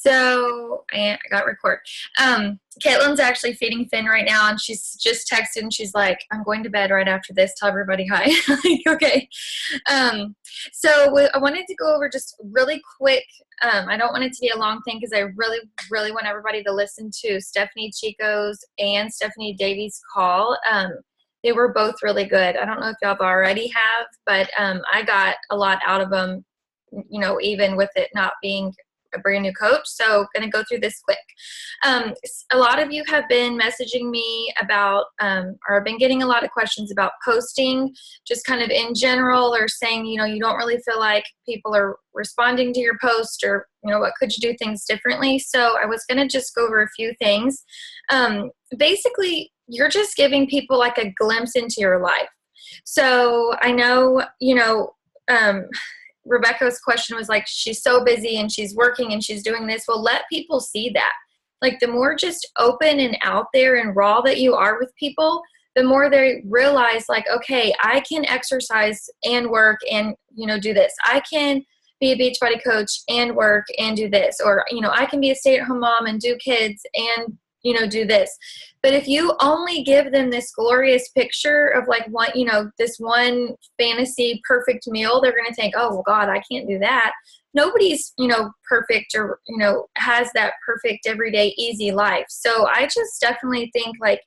So I got record. Caitlin's actually feeding Finn right now, and she's just texted, and she's like, "I'm going to bed right after this. Tell everybody hi." Like, okay. I wanted to go over just really quick. I don't want it to be a long thing because I really, really want everybody to listen to Stephanie Chico's and Stephanie Davies' call. They were both really good. I don't know if y'all already have, but I got a lot out of them, you know, even with it not being a brand new coach. So going to go through this quick. A lot of you have been messaging me about, or been getting a lot of questions about posting, just kind of in general, or saying, you know, you don't really feel like people are responding to your post, or, you know, what could you do things differently? So I was going to just go over a few things. Basically, you're just giving people like a glimpse into your life. So I know, you know, Rebecca's question was like, she's so busy and she's working and she's doing this. Well, let people see that. Like, the more just open and out there and raw that you are with people, the more they realize, like, okay, I can exercise and work and, you know, do this. I can be a Beachbody coach and work and do this. Or, you know, I can be a stay-at-home mom and do kids and, you know, do this. But if you only give them this glorious picture of like one, you know, this one fantasy perfect meal, they're going to think, oh, well, God, I can't do that. Nobody's, you know, perfect, or, you know, has that perfect everyday easy life. So I just definitely think, like,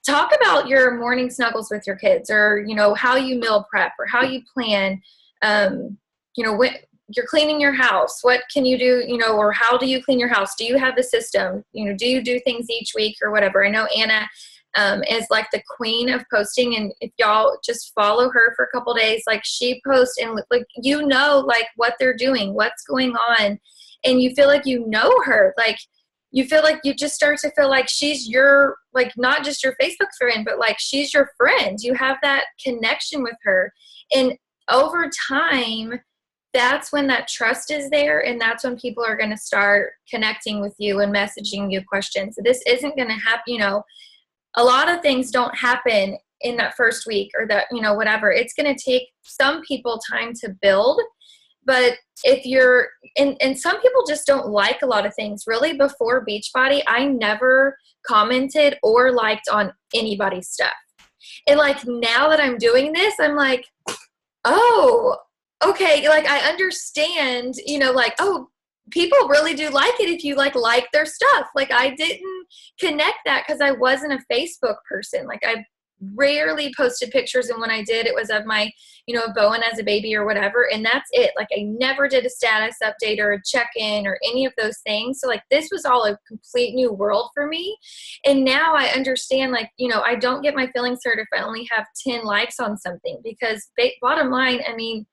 talk about your morning snuggles with your kids, or, you know, how you meal prep, or how you plan, you know, when you're cleaning your house, what can you do, you know, or how do you clean your house? Do you have a system? You know, do you do things each week or whatever? I know Anna is like the queen of posting, and if y'all just follow her for a couple days, like, she posts and, like, you know, like, what they're doing, what's going on, and you feel like you know her. Like, you feel like you just start to feel like she's your, like, not just your Facebook friend, but like she's your friend. You have that connection with her, and over time, that's when that trust is there, and that's when people are going to start connecting with you and messaging you questions. This isn't going to happen, you know, a lot of things don't happen in that first week, or that, you know, whatever. It's going to take some people time to build. But if you're, and some people just don't like a lot of things. Really, before Beachbody, I never commented or liked on anybody's stuff. And like, now that I'm doing this, I'm like, oh, okay, like, I understand, you know, like, oh, people really do like it if you like their stuff. Like, I didn't connect that because I wasn't a Facebook person. Like, I rarely posted pictures, and when I did, it was of my, you know, Bowen as a baby or whatever, and that's it. Like, I never did a status update or a check-in or any of those things. So like, this was all a complete new world for me. And now I understand, like, you know, I don't get my feelings hurt if I only have 10 likes on something, because bottom line, I mean,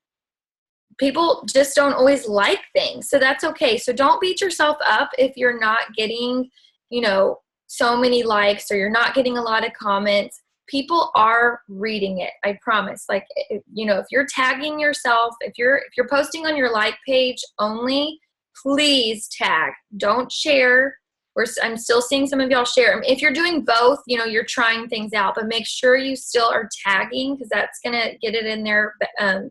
people just don't always like things. So that's okay. So don't beat yourself up if you're not getting, you know, so many likes, or you're not getting a lot of comments. People are reading it. I promise. Like, you know, if you're tagging yourself, if you're posting on your like page only, please tag. Don't share. I'm still seeing some of y'all share. If you're doing both, you know, you're trying things out, but make sure you still are tagging, because that's going to get it in there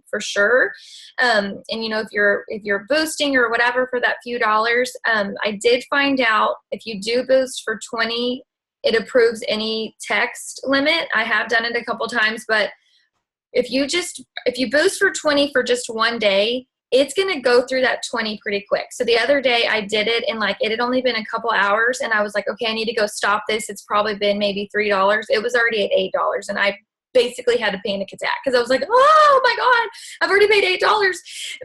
for sure. And, you know, if you're boosting or whatever for that few dollars, I did find out if you do boost for 20, it approves any text limit. I have done it a couple times, but if you boost for 20 for just one day, it's going to go through that 20 pretty quick. So the other day I did it, and like, it had only been a couple hours, and I was like, okay, I need to go stop this. It's probably been maybe $3. It was already at $8, and I basically had a panic attack, because I was like, oh my God, I've already paid $8,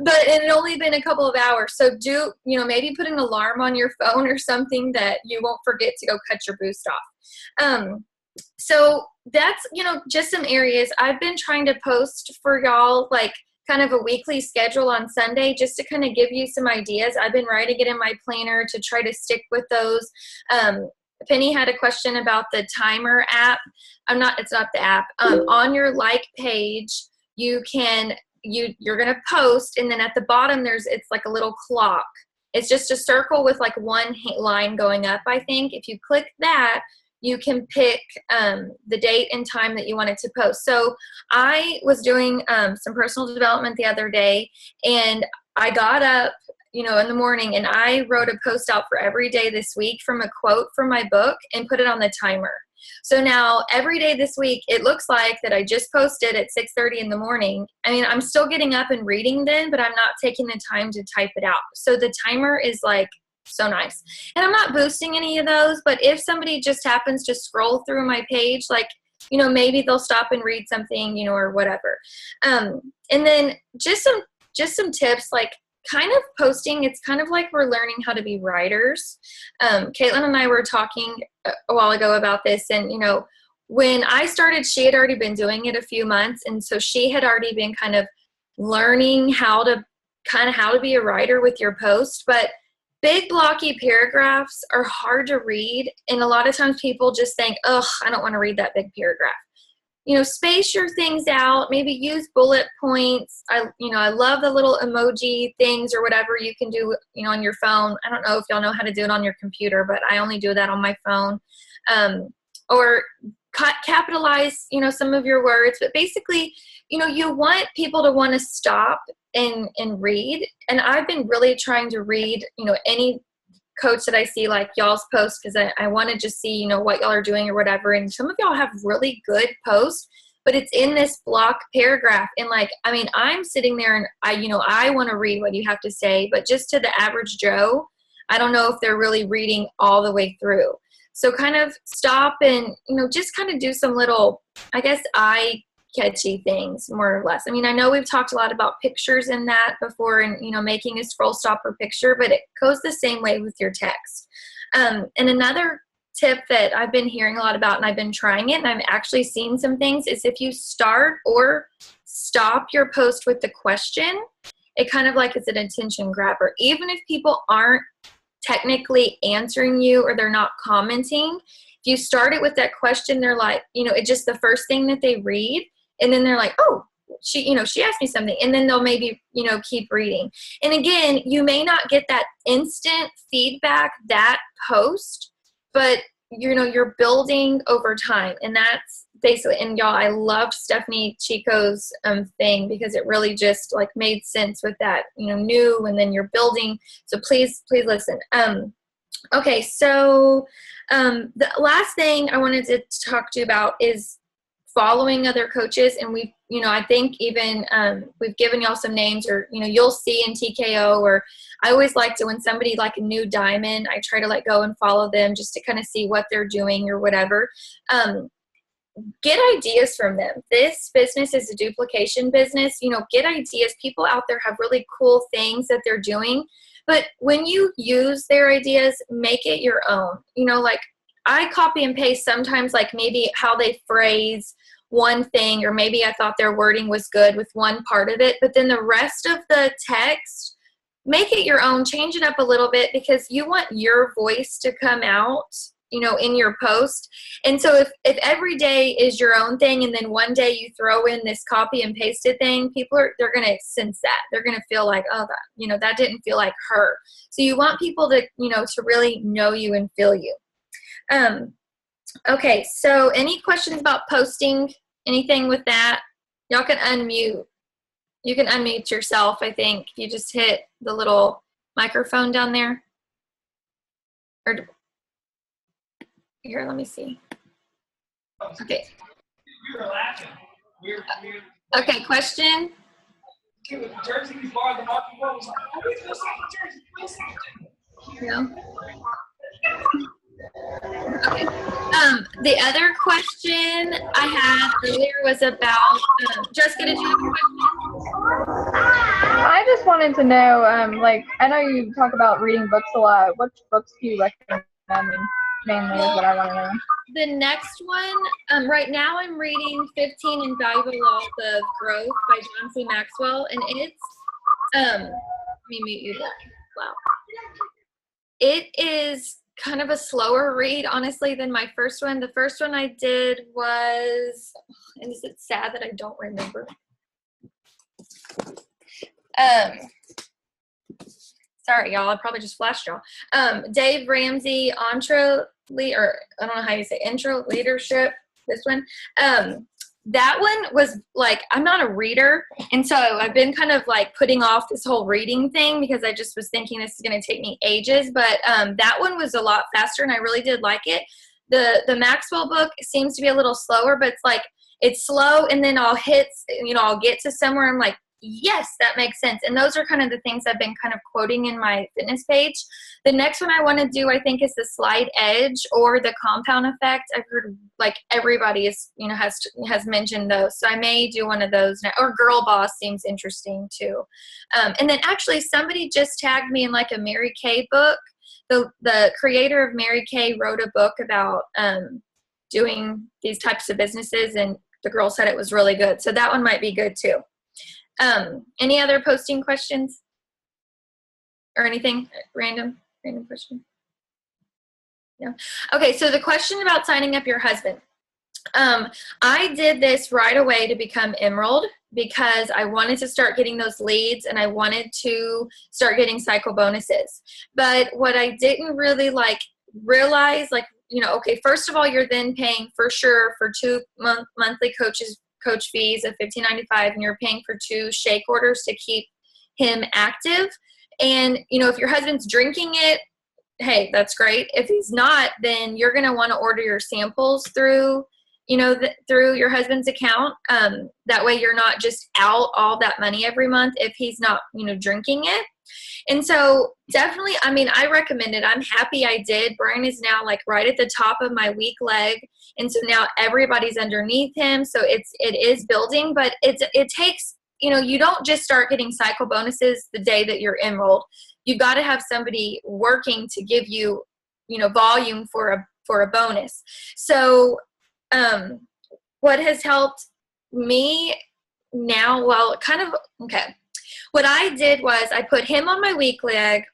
but it had only been a couple of hours. So do, you know, maybe put an alarm on your phone or something that you won't forget to go cut your boost off. So that's, you know, just some areas. I've been trying to post for y'all, like, kind of a weekly schedule on Sunday, just to kind of give you some ideas. I've been writing it in my planner to try to stick with those. Penny had a question about the timer app. It's not the app. On your like page, you're going to post, and then at the bottom, it's like a little clock. It's just a circle with like one line going up, I think. If you click that, you can pick the date and time that you wanted to post. So I was doing some personal development the other day, and I got up, you know, in the morning, and I wrote a post out for every day this week from a quote from my book and put it on the timer. So now every day this week, it looks like that I just posted at 6:30 in the morning. I mean, I'm still getting up and reading then, but I'm not taking the time to type it out. So the timer is like so nice. And I'm not boosting any of those, but if somebody just happens to scroll through my page, like, you know, maybe they'll stop and read something, you know, or whatever. And then just some tips, like kind of posting, it's kind of like we're learning how to be writers. Caitlin and I were talking a while ago about this, and, you know, when I started, she had already been doing it a few months, and so she had already been kind of learning how to be a writer with your post. But big blocky paragraphs are hard to read, and a lot of times people just think, oh, I don't want to read that big paragraph. You know, space your things out, maybe use bullet points. I love the little emoji things or whatever you can do, you know, on your phone. I don't know if y'all know how to do it on your computer, but I only do that on my phone. Or capitalize, you know, some of your words. But basically, you know, you want people to want to stop and read. And I've been really trying to read, you know, any coach that I see, like y'all's post, because I want to just see, you know, what y'all are doing or whatever. And some of y'all have really good posts, but it's in this block paragraph. And like, I mean, I'm sitting there and I want to read what you have to say, but just to the average Joe, I don't know if they're really reading all the way through. So kind of stop and, you know, just kind of do some little, I guess, eye-catchy things, more or less. I mean, I know we've talked a lot about pictures in that before, and, you know, making a scroll stopper picture, but it goes the same way with your text. And another tip that I've been hearing a lot about, and I've been trying it, and I've actually seen some things, is if you start or stop your post with the question, it kind of like is an attention grabber. Even if people aren't technically answering you or they're not commenting, if you start it with that question, they're like, you know, it's just the first thing that they read, and then they're like, oh, she asked me something, and then they'll maybe, you know, keep reading. And again, you may not get that instant feedback, that post, but, you know, you're building over time. And that's basically, and y'all, I loved Stephanie Chico's thing, because it really just like made sense with that, you know, new, and then you're building. So please listen. Okay, so the last thing I wanted to talk to you about is following other coaches. And we've, you know, I think even we've given y'all some names, or, you know, you'll see in TKO, or I always like to, when somebody like a new diamond, I try to let go and follow them just to kind of see what they're doing or whatever. Get ideas from them. This business is a duplication business. You know, get ideas. People out there have really cool things that they're doing, but when you use their ideas, make it your own. You know, like I copy and paste sometimes, like maybe how they phrase one thing, or maybe I thought their wording was good with one part of it, but then the rest of the text, make it your own, change it up a little bit, because you want your voice to come out, you know, in your post. And so if every day is your own thing, and then one day you throw in this copy and pasted thing, they're going to sense that. They're going to feel like, oh, that, you know, that didn't feel like her. So you want people to, you know, to really know you and feel you. Okay, so any questions about posting, anything with that? Y'all can unmute. You can unmute yourself, I think. You just hit the little microphone down there. Or here, let me see. Okay. Okay, question? No. Okay. The other question I had earlier was about, Jessica, did you have a question? I just wanted to know, like, I know you talk about reading books a lot. Which books do you recommend? Mainly is what I want to know. The next one, right now I'm reading 15 Invaluable Laws of Growth by John C. Maxwell, and it's, let me mute you there. Wow. It is kind of a slower read, honestly, than my first one. The first one I did was, and is it sad that I don't remember? Sorry, y'all, I probably just flashed y'all. Dave Ramsey, intro leadership, this one. that one was like, I'm not a reader. And so I've been kind of like putting off this whole reading thing because I just was thinking this is going to take me ages. But that one was a lot faster and I really did like it. The Maxwell book seems to be a little slower, but it's like, it's slow and then I'll get to somewhere. I'm like, yes, that makes sense. And those are kind of the things I've been kind of quoting in my fitness page. The next one I want to do, I think, is the Slight Edge or the Compound Effect. I've heard like everybody is, has mentioned those. So I may do one of those now. Or Girl Boss seems interesting too. And then actually somebody just tagged me in like a Mary Kay book. The creator of Mary Kay wrote a book about doing these types of businesses, and the girl said it was really good. So that one might be good too. Any other posting questions or anything? Random question? No. Okay, so the question about signing up your husband. I did this right away to become Emerald because I wanted to start getting those leads and I wanted to start getting cycle bonuses. But what I didn't really realize, okay, first of all, you're then paying for sure for monthly coach fees of $15.95, and you're paying for 2 shake orders to keep him active. And if your husband's drinking it, hey, that's great. If he's not, then you're going to want to order your samples through through your husband's account. That way you're not just out all that money every month if he's not drinking it. And so definitely, I recommend it. I'm happy I did. Brian is now like right at the top of my weak leg. And so now everybody's underneath him. So it is building, but it takes, you don't just start getting cycle bonuses the day that you're Emerald. You got to have somebody working to give you, volume for a bonus. So, what has helped me now, what I did was I put him on my weak leg,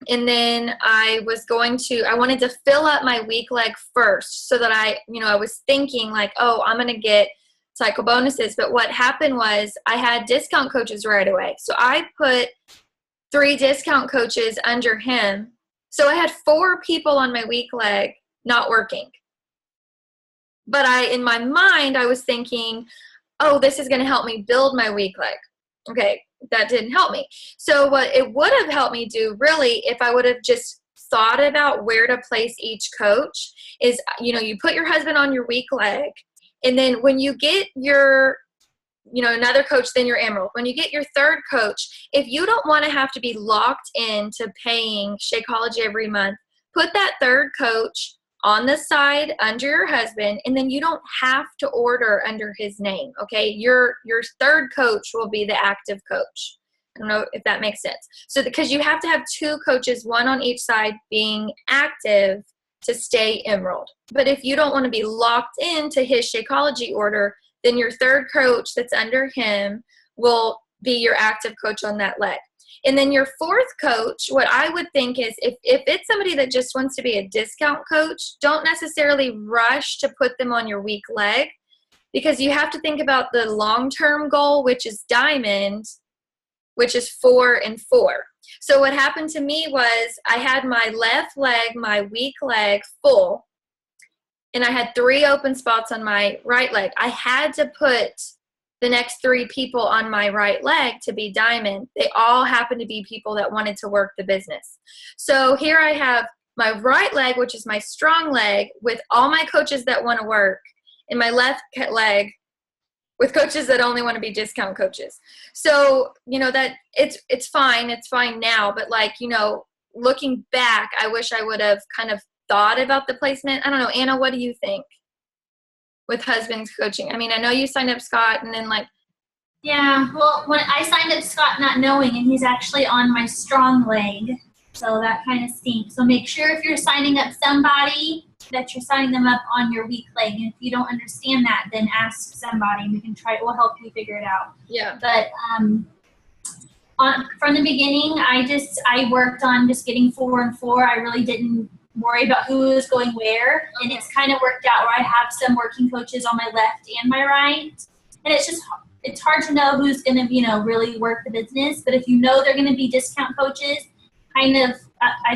and then I wanted to fill up my weak leg first so that I was thinking like, oh, I'm going to get cycle bonuses. But what happened was I had discount coaches right away. So I put 3 discount coaches under him. So I had 4 people on my weak leg not working. But in my mind, I was thinking, oh, this is going to help me build my weak leg. Okay, that didn't help me. So what it would have helped me do really, if I would have just thought about where to place each coach, is, you put your husband on your weak leg. And then when you get your, another coach, then your Emerald. When you get your 3rd coach, if you don't want to have to be locked into paying Shakeology every month, put that 3rd coach on the side under your husband, and then you don't have to order under his name. Okay, your 3rd coach will be the active coach. I don't know if that makes sense. So because you have to have 2 coaches, 1 on each side, being active to stay Emerald. But if you don't want to be locked into his Shakeology order, then your 3rd coach that's under him will be your active coach on that leg. And then your 4th coach, what I would think is if it's somebody that just wants to be a discount coach, don't necessarily rush to put them on your weak leg, because you have to think about the long-term goal, which is Diamond, which is 4 and 4. So what happened to me was I had my left leg, my weak leg full, and I had 3 open spots on my right leg. I had to put the next 3 people on my right leg to be Diamond. They all happened to be people that wanted to work the business. So here I have my right leg, which is my strong leg, with all my coaches that want to work, and my left leg with coaches that only want to be discount coaches. So, that it's fine. It's fine now. But looking back, I wish I would have kind of thought about the placement. I don't know. Anna, what do you think with husband's coaching? I know you signed up Scott, and then Yeah, well, when I signed up Scott not knowing, and he's actually on my strong leg, so that kind of stinks. So make sure if you're signing up somebody that you're signing them up on your weak leg. And if you don't understand that, then ask somebody, and we can we'll help you figure it out. Yeah. But from the beginning, I worked on just getting 4 and 4. I really didn't worry about who was going where, and it's kind of worked out where I have some working coaches on my left and my right, and it's hard to know who's going to really work the business. But if you know they're going to be discount coaches, I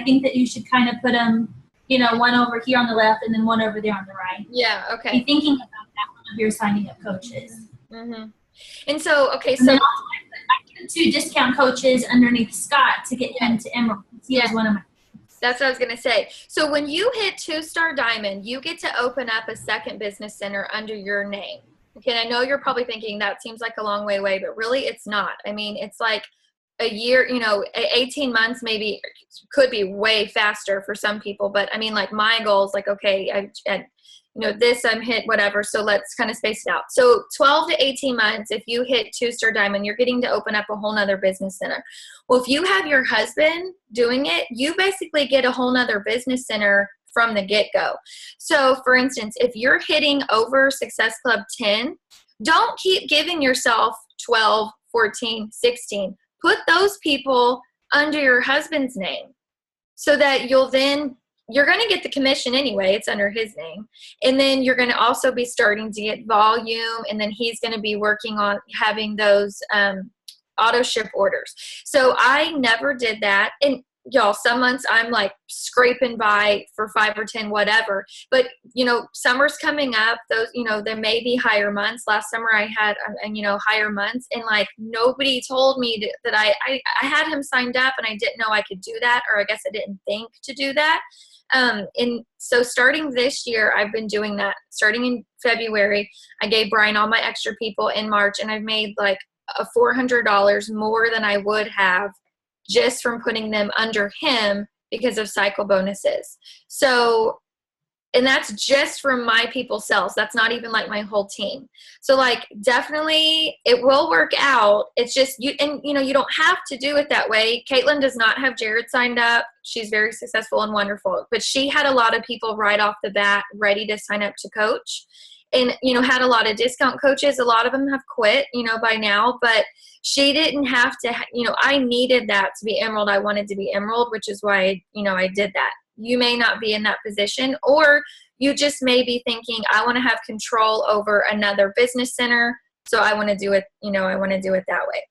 think that you should kind of put them 1 over here on the left and then 1 over there on the right. Yeah, okay. Be thinking about that of your signing up coaches. Mm-hmm. And so, okay, And so then also I put 2 discount coaches underneath Scott to get him to Emerald. He was one of my. that's what I was going to say. So when you hit 2-star diamond, you get to open up a second business center under your name. Okay, and I know you're probably thinking that seems like a long way away, but really it's not. I mean, it's like a year, 18 months maybe, could be way faster for some people. But I mean, like my goal is like, okay, this I'm hit whatever. So let's kind of space it out. So 12 to 18 months, if you hit 2-star diamond, you're getting to open up a whole nother business center. Well, if you have your husband doing it, you basically get a whole nother business center from the get-go. So for instance, if you're hitting over Success Club 10, don't keep giving yourself 12, 14, 16. Put those people under your husband's name so that you're going to get the commission anyway. It's under his name. And then you're going to also be starting to get volume. And then he's going to be working on having those auto ship orders. So I never did that. And y'all, some months I'm like scraping by for 5 or 10, whatever. But, summer's coming up. Those, there may be higher months. Last summer I had, higher months. And like nobody told me that I had him signed up and I didn't know I could do that. Or I guess I didn't think to do that. And so starting this year, I've been doing that. Starting in February, I gave Brian all my extra people in March, and I've made like $400 more than I would have just from putting them under him because of cycle bonuses. So, and that's just from my people sales. That's not even like my whole team. So like definitely it will work out. It's just you don't have to do it that way. Caitlin does not have Jared signed up. She's very successful and wonderful, but she had a lot of people right off the bat ready to sign up to coach, and had a lot of discount coaches. A lot of them have quit, by now, but she didn't have to, I needed that to be Emerald. I wanted to be Emerald, which is why, I did that. You may not be in that position, or you just may be thinking, I want to have control over another business center. So I want to do it, I want to do it that way.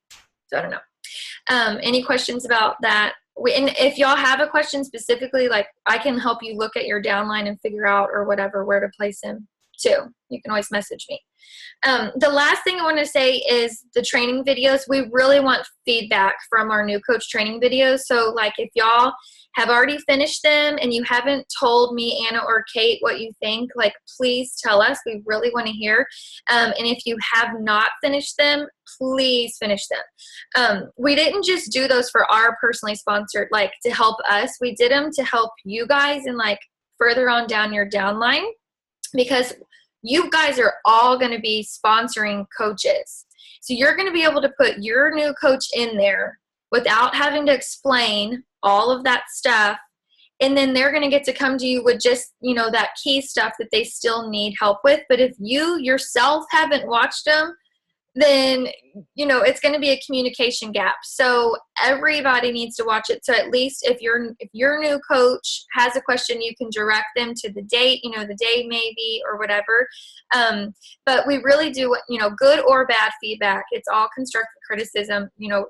So I don't know. Any questions about that? And if y'all have a question specifically, like I can help you look at your downline and figure out or whatever, where to place him too. You can always message me. The last thing I want to say is the training videos. We really want feedback from our new coach training videos. So like if y'all have already finished them and you haven't told me, Anna or Kate, what you think, like please tell us. We really want to hear. And if you have not finished them, please finish them. We didn't just do those for our personally sponsored, like to help us. We did them to help you guys and like further on down your downline, because you guys are all going to be sponsoring coaches. So you're going to be able to put your new coach in there without having to explain all of that stuff. And then they're going to get to come to you with just, that key stuff that they still need help with. But if you yourself haven't watched them, then, it's going to be a communication gap. So everybody needs to watch it. So at least if your new coach has a question, you can direct them to the date, the day maybe or whatever. But we really do, good or bad feedback. It's all constructive criticism.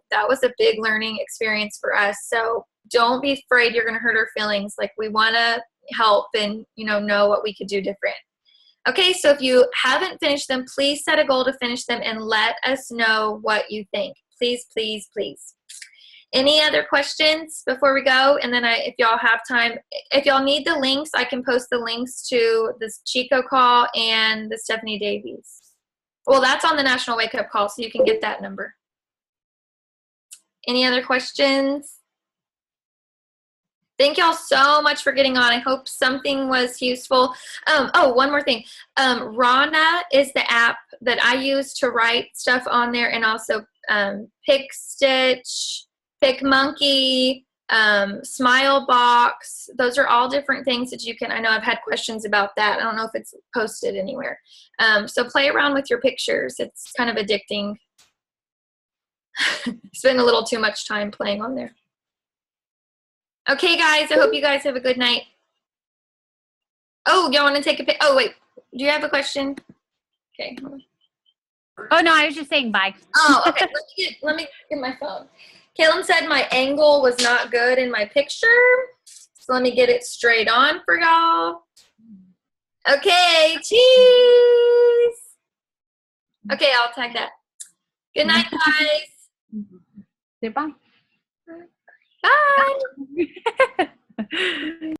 That was a big learning experience for us. So don't be afraid you're going to hurt our feelings. Like we want to help and, know what we could do different. Okay, so if you haven't finished them, please set a goal to finish them and let us know what you think. Please, please, please. Any other questions before we go? And then if y'all have time, if y'all need the links, I can post the links to this Chico call and the Stephanie Davies. Well, that's on the National Wake Up Call, so you can get that number. Any other questions? Thank y'all so much for getting on. I hope something was useful. One more thing. Rana is the app that I use to write stuff on there, and also PicStitch, PicMonkey, Smilebox. Those are all different things that you can, I know I've had questions about that. I don't know if it's posted anywhere. So play around with your pictures. It's kind of addicting. Spend a little too much time playing on there. Okay, guys, I hope you guys have a good night. Oh, y'all want to take a pic? Oh, wait. Do you have a question? Okay. Oh, no, I was just saying bye. Oh, okay. Let me get my phone. Kaylin said my angle was not good in my picture. So let me get it straight on for y'all. Okay, cheese. Okay, I'll tag that. Good night, guys. Say bye. Bye.